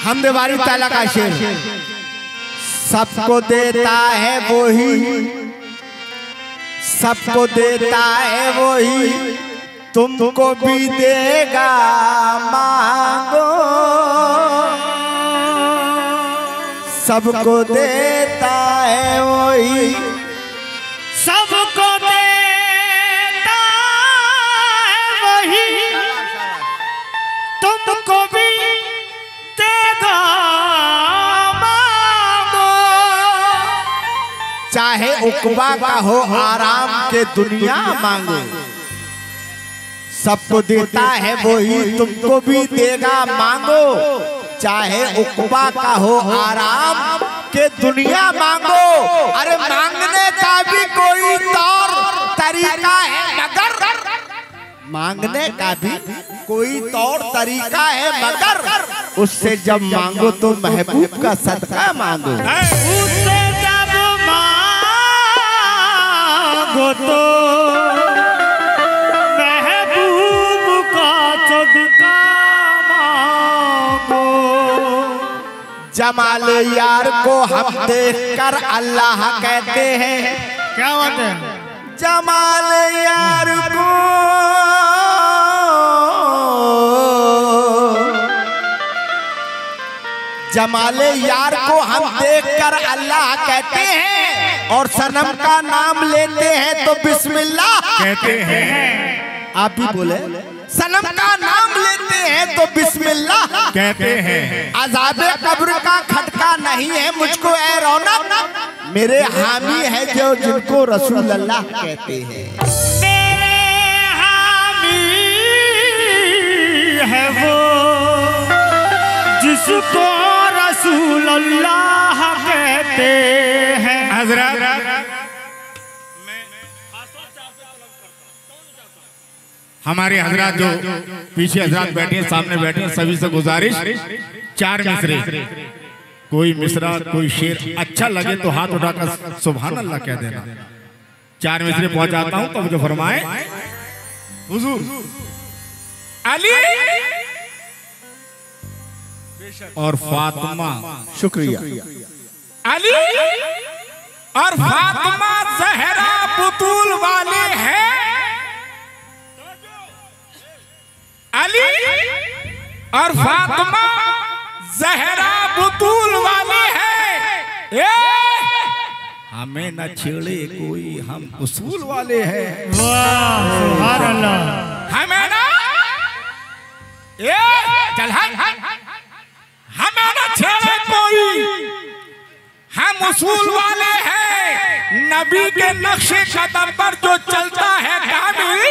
हमदवारी ताला का शेर। सबको देता है वही, सबको देता है वही, तुमको भी देगा मांगो। सबको देता है वही, सबको देता है वही, तुमको भी देगा मांगो। चाहे उकबा का हो आराम के दुनिया मांगो। सबको देता है वही, तुमको भी देगा मांगो। चाहे उकबा का हो आराम के दुनिया मांगो। अरे मांगने का भी कोई तौर तरीका है, मगर मांगने का भी कोई तौर तरीका है, मगर उससे जब मांगो तो महबूब का सदका मांगो। उससे जब मांगो तो महबूब का सदका मांगो। जमाल यार को हम देखकर अल्लाह कहते हैं। क्या बात है? जमाल यार को जमाल यार को हम देखकर अल्लाह कहते हैं, और सनम का नाम लेते हैं तो बिस्मिल्लाह कहते हैं। आप भी बोले, सनम का नाम लेते हैं तो बिस्मिल्लाह कहते हैं। अज़ाबे कब्र का खटका नहीं है मुझको ए रौनक, मेरे हामी है जो जिनको रसूल अल्लाह कहते हैं। मेरे हामी है वो जिसको रसूल अल्लाह कहते हैं। हज़रत हमारे हजरात जो पीछे हजरात बैठे हैं, सामने बैठे हैं, सभी से गुजारिश, 4 मिसरे, कोई मिसरा कोई शेर अच्छा लगे तो हाथ उठाकर सुभान अल्लाह कह देना। 4 मिसरे पहुंचाता हूं तो मुझे फरमाए हुजूर अली और फातिमा। शुक्रिया। अली और फातिमा ज़हरा बुतूल वाले हैं। अली और फातिमा ज़हरा बुतूल वाले हैं। हमें न छेड़े कोई, हम उसूल वाले हैं। वाह सुभान अल्लाह। हमें ना चल हमें न छेड़े कोई, हम उसूल वाले हैं। नबी के नक्शे कदम पर जो चलता है कामिल,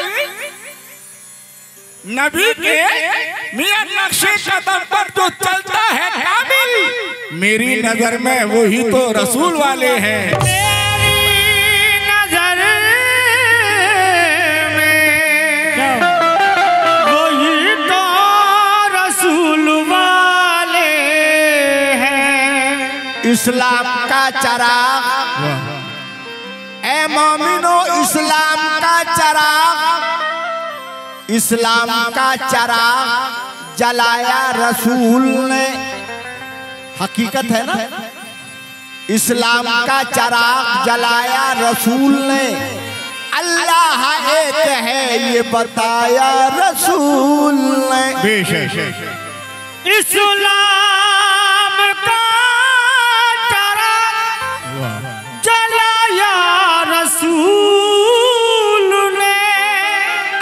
नबी के मियां नक्शे कदम पर जो चलता है कामिल, मेरी नजर में वही तो रसूल वाले हैं। मेरी नजर में वही तो रसूल वाले हैं। इस्लाम का चराग, ए मोमिनो इस्लाम का चराग, इस्लाम का चराग जलाया रसूल ने। हकीकत है ना, इस्लाम का चराग जलाया रसूल ने। अल्लाह एक है ये बताया रसूल ने। बेशक इस्लाम का चराग जलाया रसूल ने।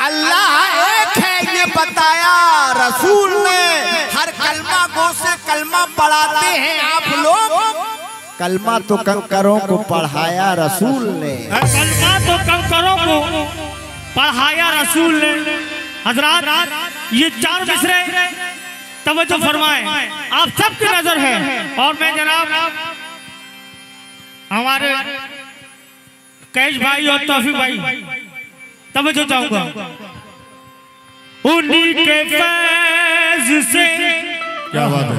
अल्लाह एक है ये बताया रसूल ने। हर कलमा गो से कलमा पढ़ाते हैं आप लोग, कलमा तो कंकरों को पढ़ाया रसूल ने। कलमा तो कंकरों को पढ़ाया रसूल ने। हजरात ये 4 मिसरे तवज्जो फरमाएं, आप सबकी नजर है। और मैं जनाब हमारे कैश भाई और तौफीक भाई तवज्जो चाहूंगा। उन्हीं के फैज़ से, क्या बात है,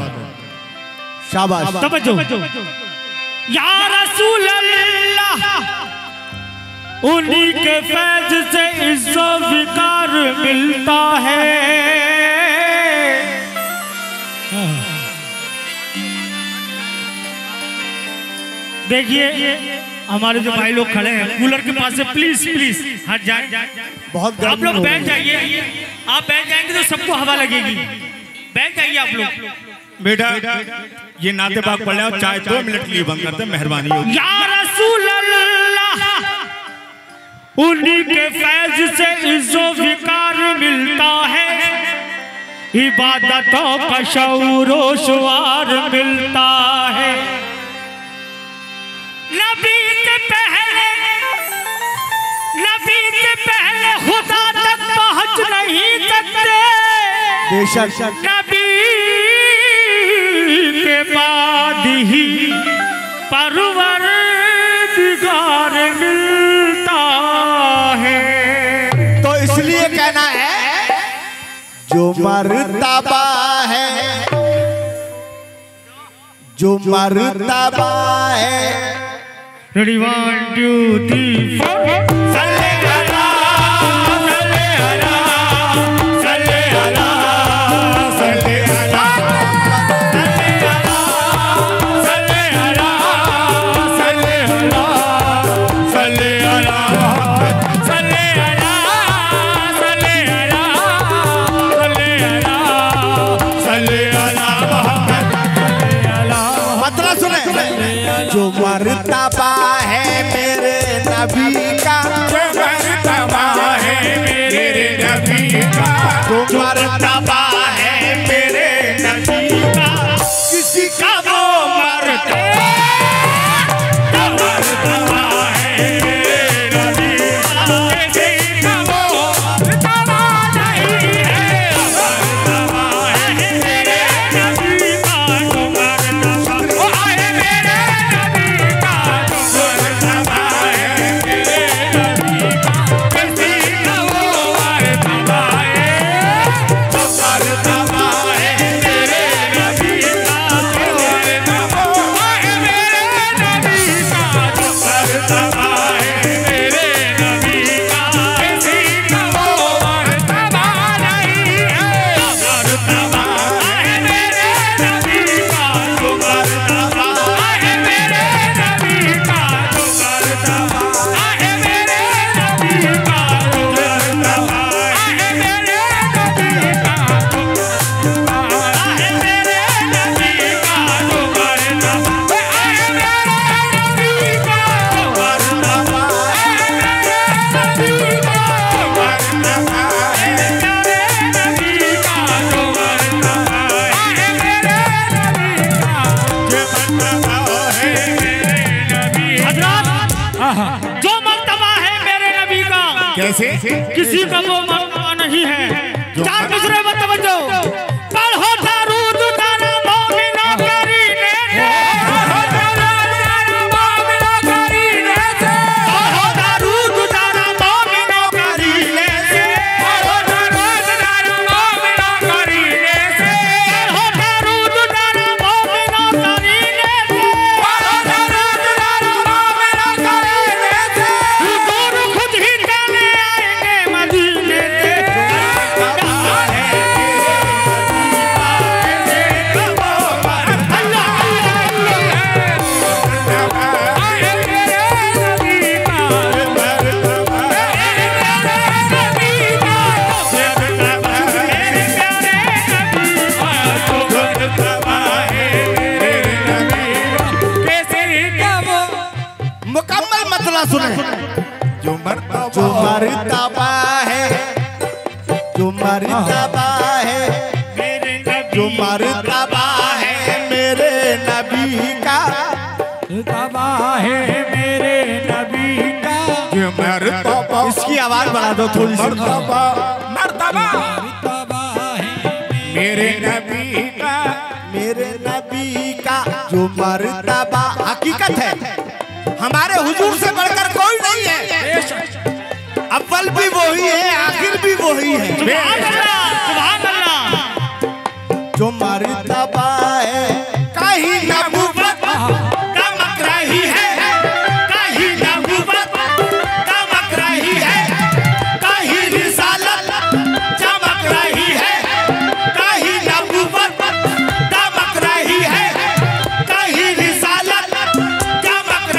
शाबाश। तवज्जो। या रसूल अल्लाह, उन्हीं के फैज़ से इज़्ज़त विकार मिलता है। देखिए हमारे जो भाई लोग खड़े हैं कूलर के पास से प्लीज प्लीज हट जाए। बहुत आप लोग बैठ जाइए, आप बैठ जाएंगे तो सबको हवा लगेगी। बैठ जाइए आप लोग। बेटा ये नाते पाक पढ़ ले, चाहे 2 मिनट के लिए बंद करते, मेहरबानी होगी। या रसूल अल्लाह, उन्हीं के फैज से इज्जो विकार मिलता है, इबादतों का शऊरो शुआर मिलता है। नबी के पहले खुदा तक पहुंच नहीं सकते, बेशक नबी के बाद ही परवरदिगार मिलता है। तो इसलिए कहना है जो मर्तबा है, जो मर्तबा है। Ready 1 2 3 4 सल्ले अला सल्ले अला सल्ले अला सल्ले अला सल्ले अला सल्ले अला सल्ले अला सल्ले अला सल्ले अला सल्ले अला सल्ले अला सल्ले अला मतलब सुने, जो मर्तबा है मेरे नबी का, जो मर्तबा है मेरे नबी का, जो मर्तबा है मेरे नबी का, किसी का वो मर्तबा, जो मर्तबा है मेरे नबी का, किसी का वो मर्तबा नहीं है। मर्तबा है मेरे नबी का, जो मर्तबा है मेरे नबी का, जो मर्तबा है मेरे नबी का, किसी का वो मर्तबा है। जो मर्तबा है मेरे नबी का, जो मर्तबा है मेरे नबी का, जो मर्तबा है मेरे नबी का, किसी का वो मर्तबा नहीं है। मर्तबा है मेरे नबी का, जो मर्तबा है मेरे नबी का, जो मर्तबा है मेरे नबी का, जो मर्तबा है मेरे नबी का, जो मर्तबा है मेरे नबी का, जो मर्तबा है मेरे नबी का, जो मर्तबा है मेरे नबी का, जो मर्तबा है मेरे नबी का, जो मर्तबा है मेरे नबी का, जो मर्तबा है मेरे नबी। हज़रात, जो मर्तबा है मेरे नबी का, कैसे किसी का वो मर्तबा नहीं है। 4 मिसरे में तवज्जो पढ़ो, दरूद तारा मोमिनो करीने से, पढ़ो दरूद तारा मोमिनो करीने से, पढ़ो दरूद तारा मोमिनो करीने से, पढ़ो दरूद तारा मोमिनो करीने से, पढ़ो दरूद तारा मोमिनो करीने से, पढ़ो दरूद तारा मोमिनो करीने से, हुजूर खुद ही चले आएंगे मदीने से। मुकम्मल मतलब सुने, जो मर्तबा जो मर्तबा है, जो मर्तबा है, जो मर्तबा है मेरे नबी का, मर्तबा है मेरे नबी का, जो मर्तबा इसकी आवाज बढ़ा दो थोड़ी सी। मर्तबा मर्तबा मर्तबा है मेरे नबी का, मेरे नबी का जो मर्तबा हकीकत है, हमारे हुजूर से बढ़कर कोई नहीं है। अव्वल भी वही है, आखिर भी वही है। सुभान अल्लाह। जो मर्तबा है कहीं नबूवत का मकराही है, कहीं नबूवत का मकराही है, कहीं रिसालत चमक रही है, कहीं नबूवत का मकराही है, कहीं रिसालत चमक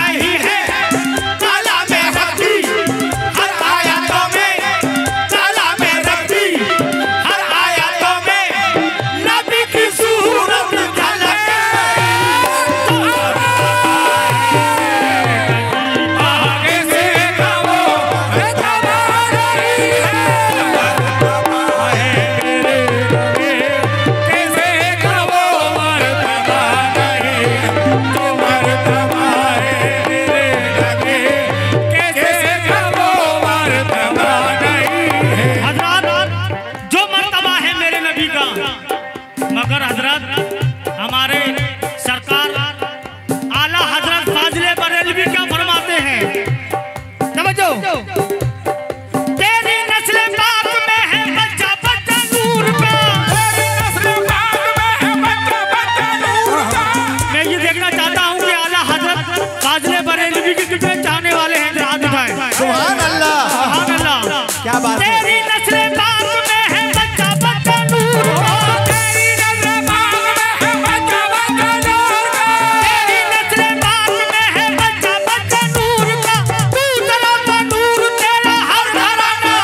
नस्ल पाक में है बच्चा बच्चा नूर का, तेरी नस्ल पाक में है बच्चा बच्चा नूर का, तेरी नस्ल पाक में है बच्चा बच्चा नूर का, तू चला का नूर तेरा हर घराना।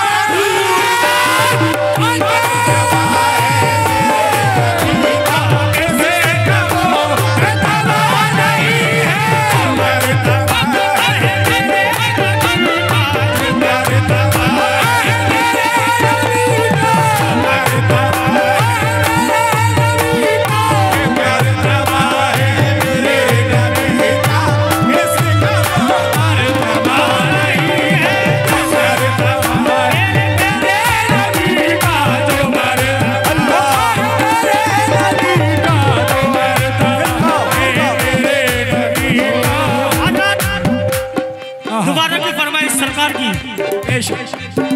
दोबारा की फरमाइश सरकार की,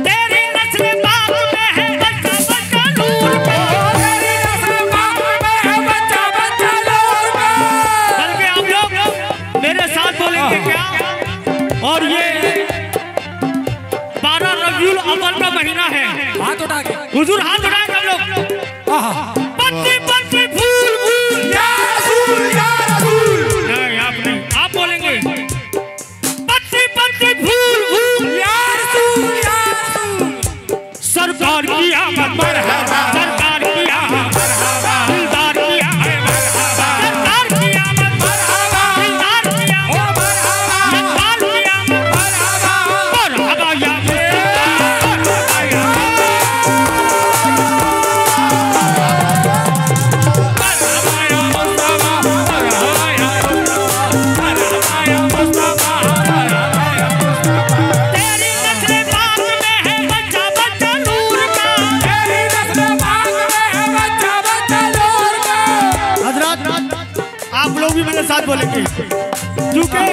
तेरी नस्ल पाक में है बच्चा बच्चा नूर का, तेरी नस्ल पाक में है बच्चा बच्चा नूर का। बल्कि आप लोग मेरे साथ बोलेंगे क्या? और ये 12 रबीउल अव्वल का महीना है, हाथ उठा के हुजूर हाथ उठाएंगे हम लोग। पत्ती पत्ती फूल फूल या रसूल या रसूल, नहीं आप नहीं, आप बोलेंगे फूल फूल या रसूल या रसूल। सरकार की आमद मरहबा, सरकार की आमद मरहबा, दिलदार की आमद मरहबा, सरकार की आमद मरहबा, दिलदार की आमद मरहबा, सरकार की आमद मरहबा, मरहबा या मरहबा या मेरे साथ बोलेंगे, क्योंकि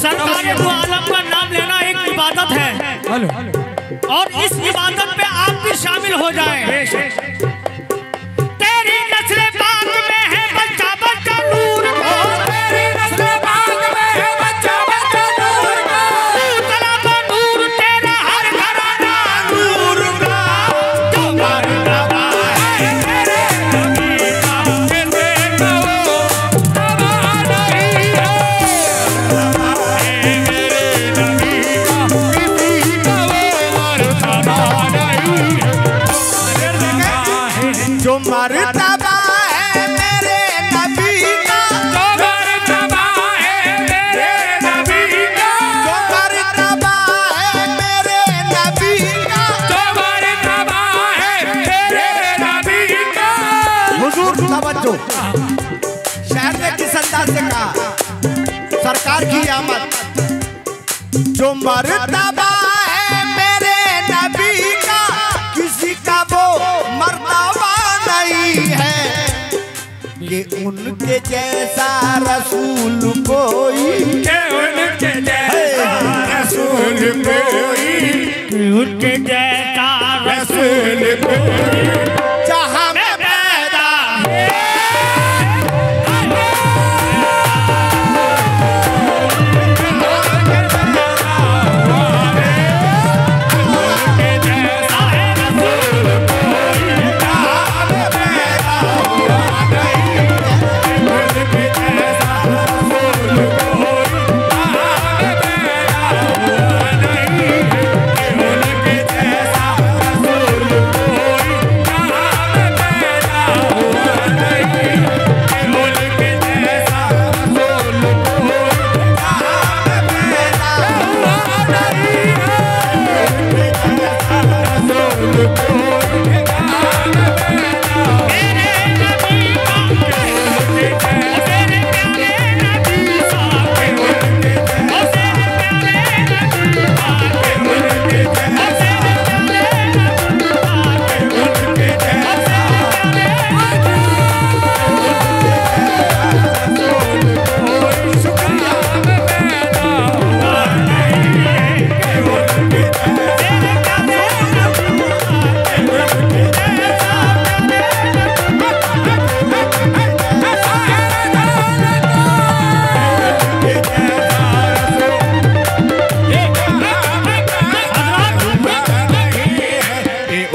सरकार दो आलम का नाम लेना एक इबादत है और इस इबादत में आप भी शामिल हो जाएं। तेरी नस्ल पाक में है बच्चा बच्चा नूर का, तेरी नस्ल पाक में है बच्चा बच्चा नूर का, तू चला का नूर तेरा हर घराना नूर का, जो मरतबा है तेरे नबी का, तेरे नबी जो मरतबा है मेरे नबी का, जो मरतबा है मेरे नबी का, जो मरतबा है मेरे नबी का, जो मरतबा है मेरे नबी का। हुजूर तवज्जो, शायर ने किस अंदाज से कहा, सरकार की आमद, जो मरतबा है मेरे नबी का, किसी का वो मरतबा नहीं है कि उनके जैसा रसूल कोई, के उनके जैसा रसूल कोई, के उनके जैसा रसूल कोई जहां में पैदा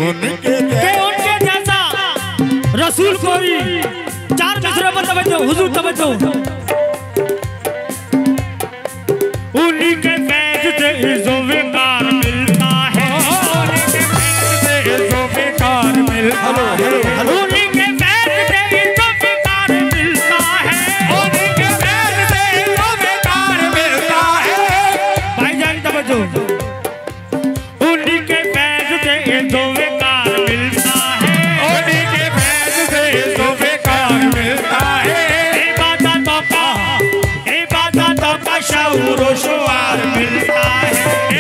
उनके जैसा रसूल कोई। चार मिसरे में तवज्जो हुजूर तवज्जो। उन्हीं के फैज़ से इज़्ज़ो विकार मिलता है, उन्हीं के फैज़ से इज़्ज़ो विकार मिलता है, उन्हीं के फैज़ से इज़्ज़ो विकार मिलता है, उन्हीं के फैज़ से इज़्ज़ो विकार मिलता है। भाईजान तवज्जो। उन्हीं के फैज़ से इज़्ज़ो विकार मिलता है, उन्हीं के फैज़ से इज़्ज़ो विकार मिलता है। इबादतों का शऊर व शुआर मिलता है,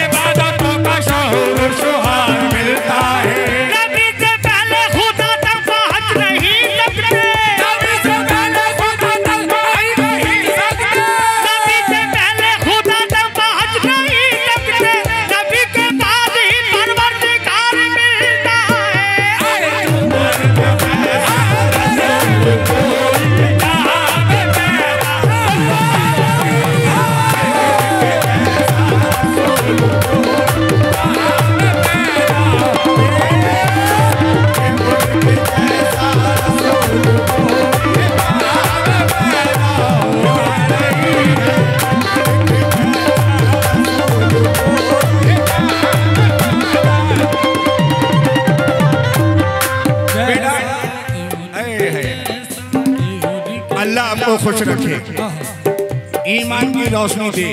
इबादतों का शऊर व शुआर मिलता है। नबी से पहले खुदा तक पहुंच नहीं सकते, नबी से पहले खुदा तक पहुंच नहीं सकते, नबी से पहले खुदा तक पहुंच नहीं सकते, नबी के बाद ही परवरदिगार मिलता है। अल्लाह आपको खुश रखे, ईमान की रोशनी दे।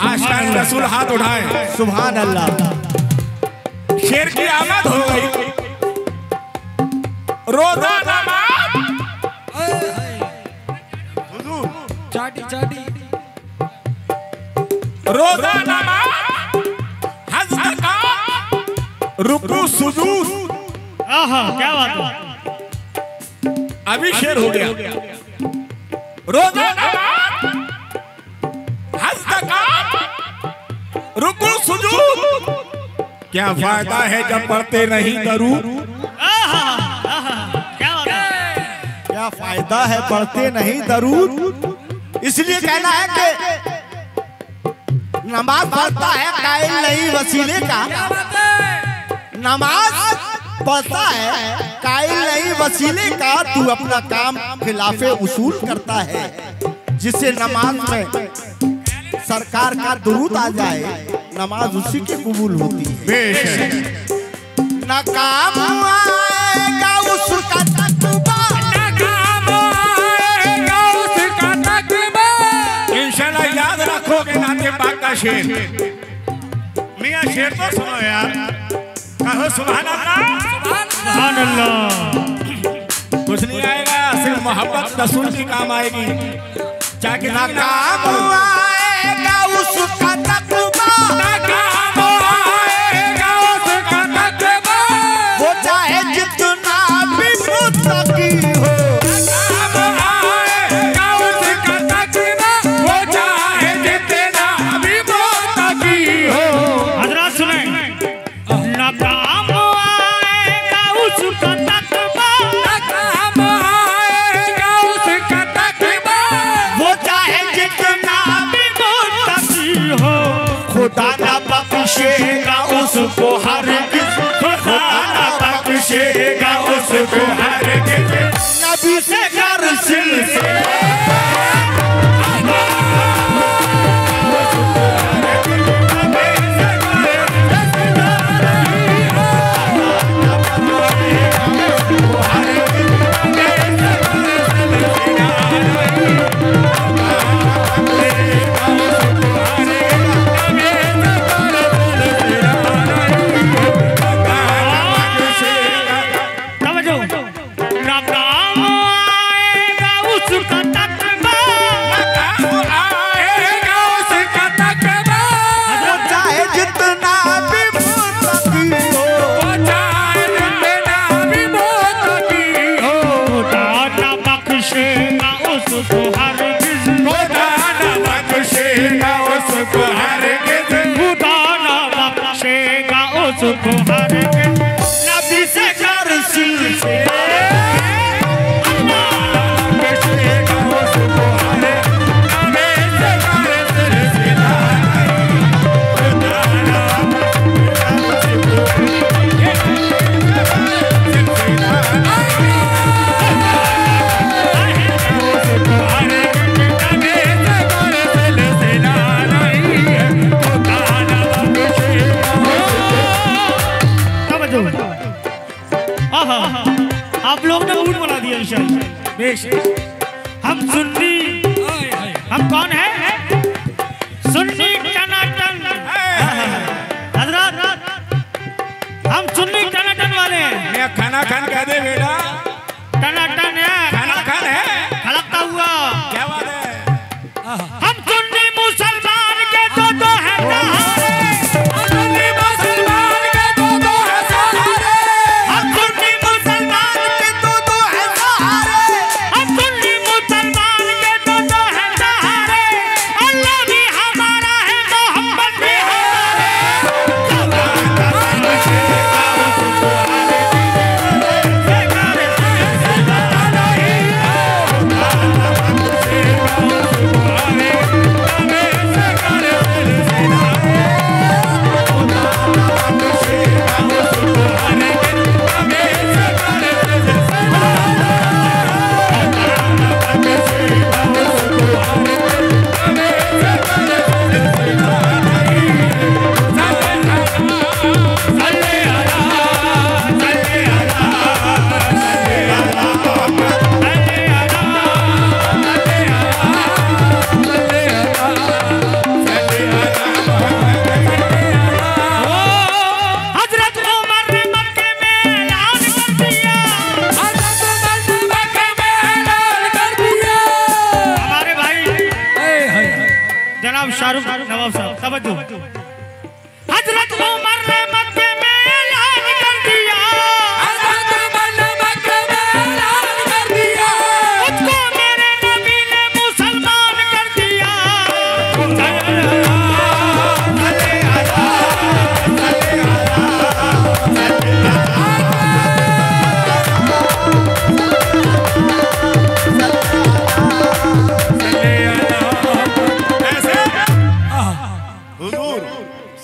आशिकान रसूल हाथ उठाए। सुभान अल्लाह। शेर की आमद हो गई। रोजा नमाज चाटी चाटी रोजा नमाज हज ज़कात रुकू सुजूद। आहा क्या बात है। अभी शेर हो गया। रोजा नमाज हज ज़कात रुकू सुजूद। क्या फायदा है जब पढ़ते नहीं दरूद। क्या बात है। क्या फायदा है पढ़ते नहीं दरूद। इसलिए कहना है कि नमाज पढ़ता है कायल नहीं वसीले का, नमाज पढ़ता है कायल नहीं वसीले का। तू अपना काम खिलाफे उसूल करता है, जिससे नमाज में सरकार का दुरूद आ जाए, नमाज उसी की कबूल होती है। बेशक न काम आएगा उसका तकवा, न काम आएगा उसका तकवा। इंशाल्लाह याद रखोगे नाते पाक का शेर। मियां शेर तो सुनो यार, कहो सुभान अल्लाह। सुभान अल्लाह। कुछ नहीं आएगा, सिर्फ मोहब्बत रसूल की काम आएगी। चाहे न काम आएगा उसका तकवा, न काम आएगा उसका तकवा। वो चाहे जितना भी मुत्तकी हो, काम आएगा उसका तकवा। वो चाहे जितना भी मुत्तकी हो। हजरात सुने। न काम आएगा उसका तकवा, न काम आएगा उसका तकवा। वो चाहे जितना भी मुत्तकी हो, खुदा न बख्शेगा उसको हरगिज़, खुदा न बख्शेगा उसको हरगिज़। नबी से कर सिलसिला तवज्जो। न काम आहा, आप लोग ने मूड बना दिया ईशा। हम सुन्नी, हम कौन है? सुन्नी टनाटन। हजरत, हम सुन्नी टनाटन वाले हैं। मैं खाना खान कह दे बेटा, टनाटन है, खाना खान है, खड़कता हुआ। क्या बात है? हम सुन्नी मुसलमान के दो हैं सहारे। हम सुन्नी मुसलमान के दो हैं सहारे। हम सुन्नी मुसलमान के दो हैं सहारे। हम सुन्नी मुसलमान के दो हैं सहारे। अल्लाह भी हमारा है, मोहम्मद भी शाहरुख नवाब साहब तवज्जो। हजरत उमर ने मक्के में ऐलान कर दिया। हजरत उमर ने मक्के में ऐलान कर दिया। उसको मेरे नबी ने मुसलमान कर दिया।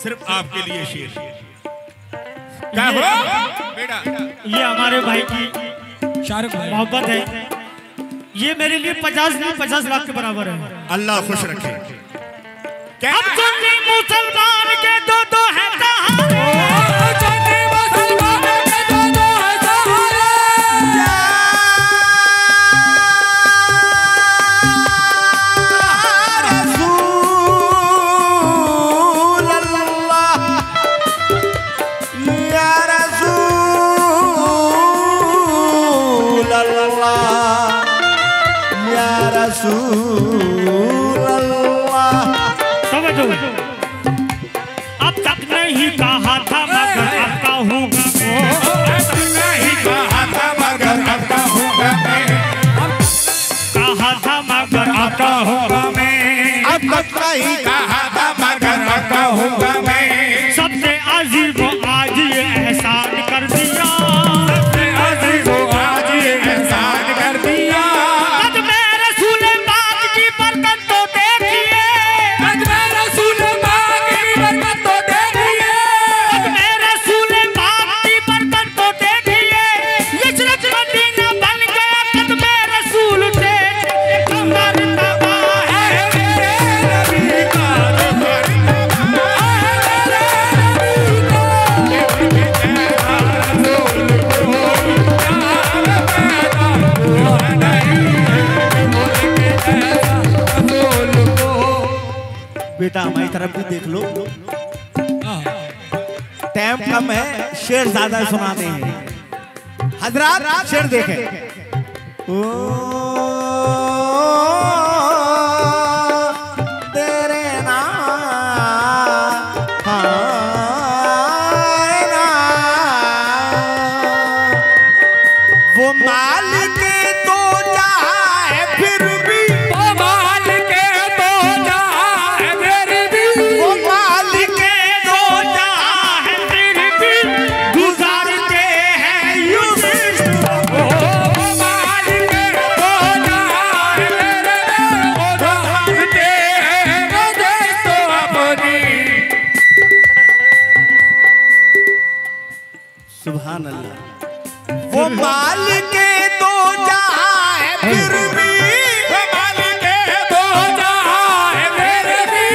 सिर्फ आपके लिए शेर। क्या हुआ बेटा? ये हमारे भाई की शाहरुख मोहब्बत है। ये मेरे लिए 50 लाख के बराबर है। अल्लाह खुश रखे। क्या? अब सुन्नी मुसलमान के दो हैं सहारे। सुन्नी मुसलमान के दो हैं सहारे। अब तक नहीं कहा था मगर अब कहूँगा। नहीं कहा था मगर अब कहूँगा मैं। कहा था मगर अब कहूँगा मैं। अब तक नहीं कहा था मगर अब कहूँगा मैं। सबसे अजीब को आज ये एहसान कर दिया। सबसे अजीब को आज ये एहसान कर दिया। बेटा हमारी तरफ भी देख लो, टाइम कम है, शेर ज्यादा सुनाते हैं। हजरात शेर देखें। तेरे वो मालिक तो चाहे फिर भी, वो मालिक तो चाहे फिर भी, वो मालिक तो चाहे फिर भी गुजारते हैं यूं। वो मालिक तो चाहे फिर भी गुजारते हैं मुझे तो अपनी। सुभान अल्लाह। वो मालिक तो चाहे फिर भी, वो मालिक तो चाहे फिर भी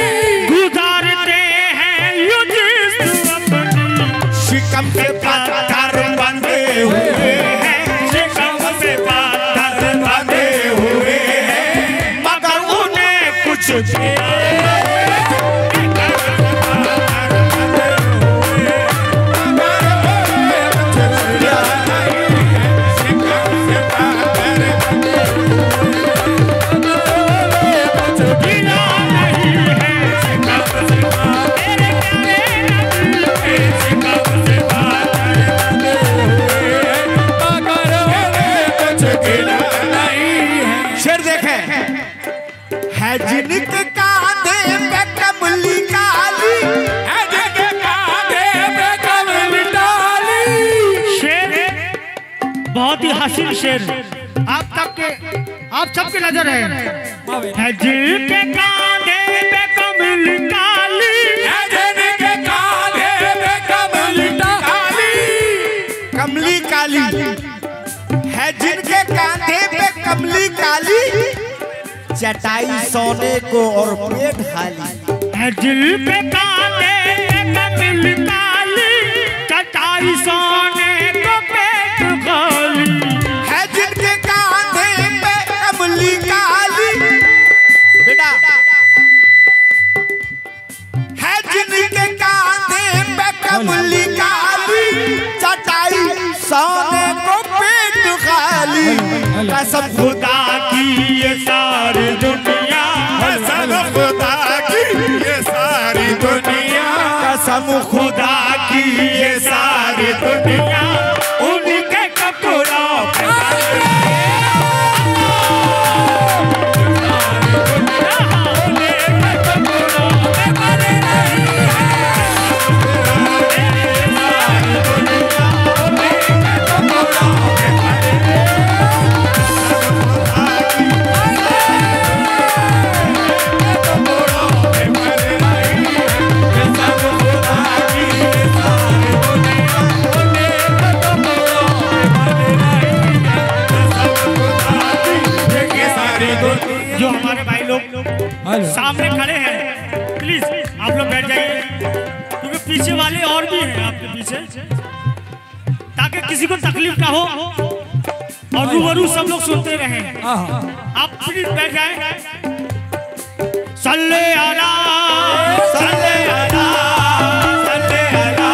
गुजारते हैं यूं जिस अपनी। शिकम पे पत्थर जिनके कांधे पे कमली काली, है जिनके कांधे पे कमली डाली। शेर बहुत ही हसीन शेर आप सबके नजर है जिनके कांधे पे कमली काली, है जिनके कांधे पे कमली डाली। कमली काली है जिनके कांधे पे कमली काली, चटाई सोने को और पेट खाली। है जिनके कांधे पे कमली काली, चटाई सोने को पेट खाली। है जिनके कांधे पे कमली काली, बेटा है जिनके कांधे पे कमली काली, चटाई सोने को पेट खाली। कसम खुदा की ये सारी दुनिया, कसम खुदा की ये सारी दुनिया, कसम खुदा की ये सारी दुनिया उनके कपड़ों पे जो हमारे भाई लोग सामने खड़े हैं, प्लीज आप लोग बैठ जाइए, क्योंकि पीछे वाले और भी हैं आपके पीछे, ताकि किसी को तकलीफ ना हो और रूबरू सब लोग सुनते रहे। आप प्लीज बैठ जाए। सल्ले अला सल्ले अला सल्ले अला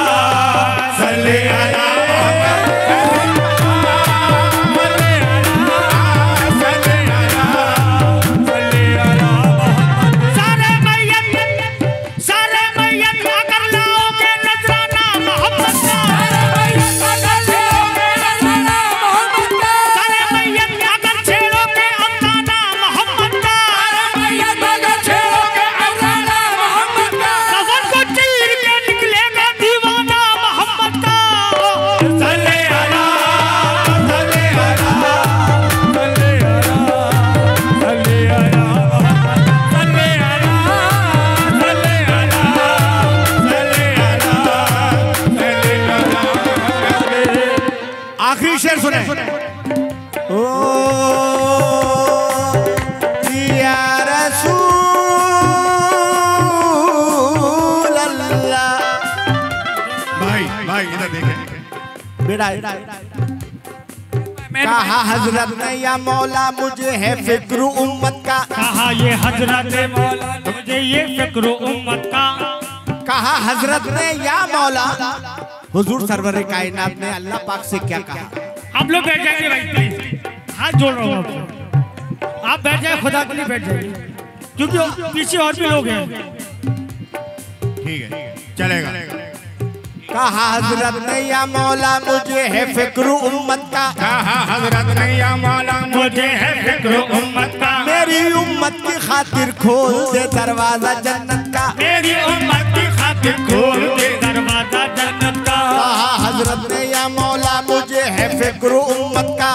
सल्ले अला आखिरी शेर सुने। ओ या रसूल अल्लाह। भाई इधर देखें बेटा कहा हजरत ने या मौला मुझे है फिक्र उम्मत का, कहा ये हजरत मौला मुझे ये फिक्र उम्मत का। कहा हजरत ने या मौला, हुजूर सरवर कायनात ने अल्लाह पाक से क्या कहा। आप लोग बैठ जाएंगे भाई, प्लीज हाथ जोड़ रहा हूँ आपको, आप बैठ जाए, खुदा के लिए बैठ जाइए, क्योंकि पीछे और भी लोग हैं। ठीक है चलेगा। कहा हजरत ने या मौला मुझे है फिक्र उम्मत का, कहा हजरत ने या मौला मुझे है फिक्र उम्मत का। मेरी उम्मत की खातिर खोल दे दरवाजा जन्नत का, मेरी उम्मत की खातिर खोल दे दरवाजा जन्नत का। कहा हजरत ने या मौला मुझे है फिक्र उम्मत का,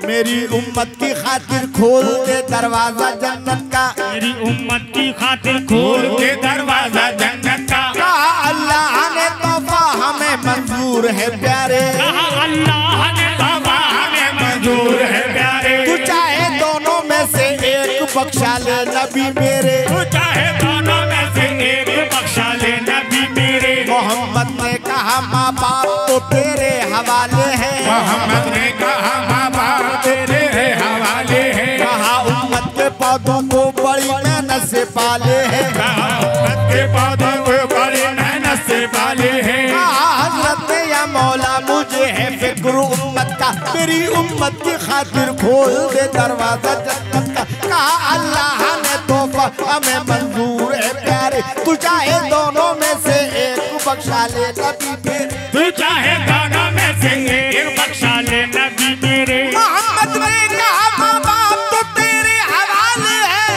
मेरी उम्मत की खातिर खोल दे दरवाजा जन्नत का। मेरी उम्मत की खातिर खोल दे दरवाजा जन्नत का। कहा अल्लाह ने तोहफा हमें मंजूर है प्यारे, कहा अल्लाह ने तोहफा हमें मंजूर है प्यारे। तू चाहे दोनों में से एक बख्शा ले नबी मेरे, तू चाहे दोनों में से एक बख्शा ले नबी मेरे। मोहम्मद ने कहा माँ बाप तो तेरे हवाले हैं, मोहम्मद ने कहा माँ बाप तेरे हवाले हैं। कहा उम्मत के पौधों को बड़ी मेहनत से पाले हैं, कहा उम्मत के पौधों को बड़ी मेहनत से पाले हैं। कहा हजरत ने या मौला मुझे है फिक्र उम्मत का, मेरी उम्मत की खातिर खोल दे दरवाजा जन्नत का। कहा अल्लाह ने तोहफा हमें मंजूर है प्यारे, तू चाहे दोनों में से एक बख्शा ले नबी मेरे। तू चाहे दोनों में से एक बख्शा ले नबी मेरे। मोहम्मद ने कहा माँ बाप तो तेरे हवाले हैं,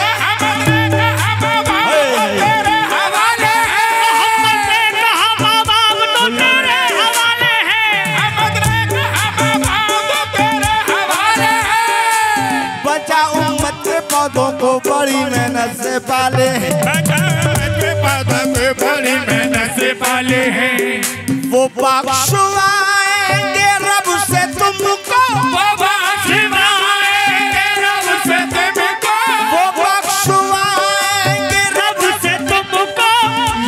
बड़ी मेहनत से पाले हैं, बड़ी मेहनत से पाले हैं। वो बख्शवाएंगे रब से तुमको, वो बख्शवाएंगे रब से तुमको, वो बख्शवाएंगे रब से तुमको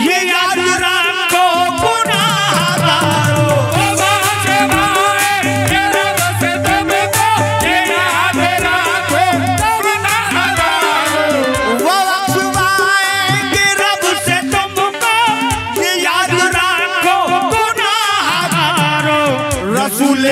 ये याद रखो गुनाहगारों। वो बख्शवाएंगे रब से तुमको, ये याद रखो गुनाहगारों। वो बख्शवाएंगे रब से तुमको ये याद रखो गुनाहगारों। रसूल